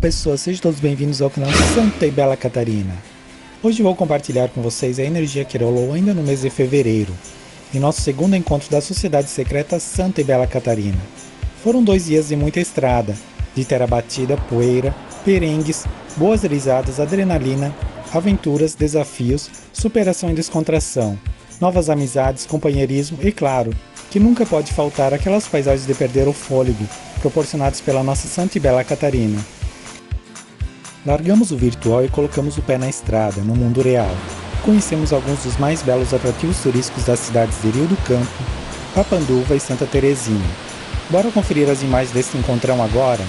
pessoas, sejam todos bem-vindos ao canal Santa e Bela Catarina. Hoje vou compartilhar com vocês a energia que rolou ainda no mês de fevereiro, em nosso segundo encontro da Sociedade Secreta Santa e Bela Catarina. Foram 2 dias de muita estrada, de terra batida, poeira, perengues, boas risadas, adrenalina, aventuras, desafios, superação e descontração, novas amizades, companheirismo e, claro, que nunca pode faltar aquelas paisagens de perder o fôlego, proporcionadas pela nossa Santa e Bela Catarina. Largamos o virtual e colocamos o pé na estrada, no mundo real. Conhecemos alguns dos mais belos atrativos turísticos das cidades de Rio do Campo, Papanduva e Santa Terezinha. Bora conferir as imagens desse encontrão agora?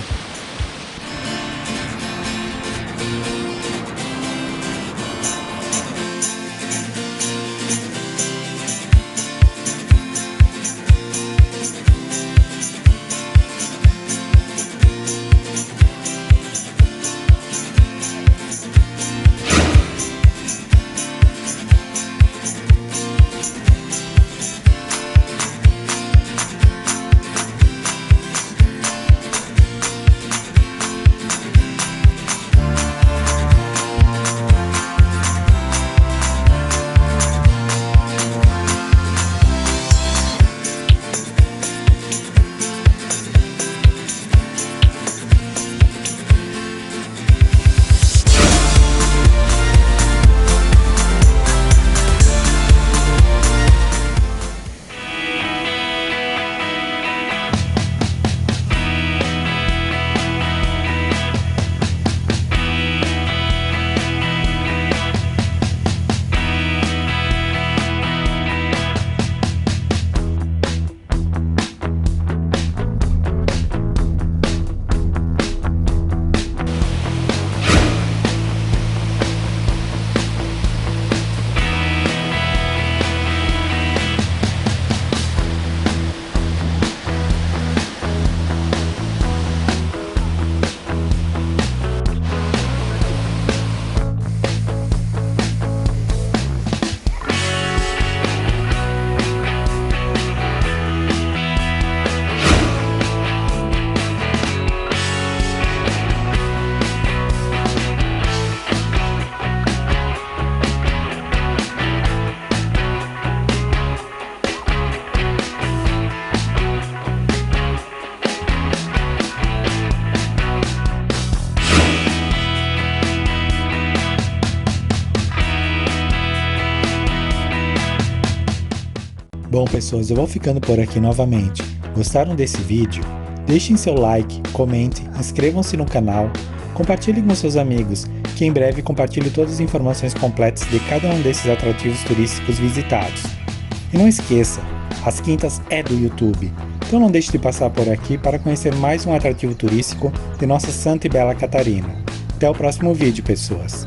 Bom pessoas, eu vou ficando por aqui novamente. Gostaram desse vídeo? Deixem seu like, comentem, inscrevam-se no canal, compartilhem com seus amigos, que em breve compartilho todas as informações completas de cada um desses atrativos turísticos visitados. E não esqueça, as quintas é do YouTube, então não deixe de passar por aqui para conhecer mais um atrativo turístico de nossa Santa e Bela Catarina. Até o próximo vídeo, pessoas!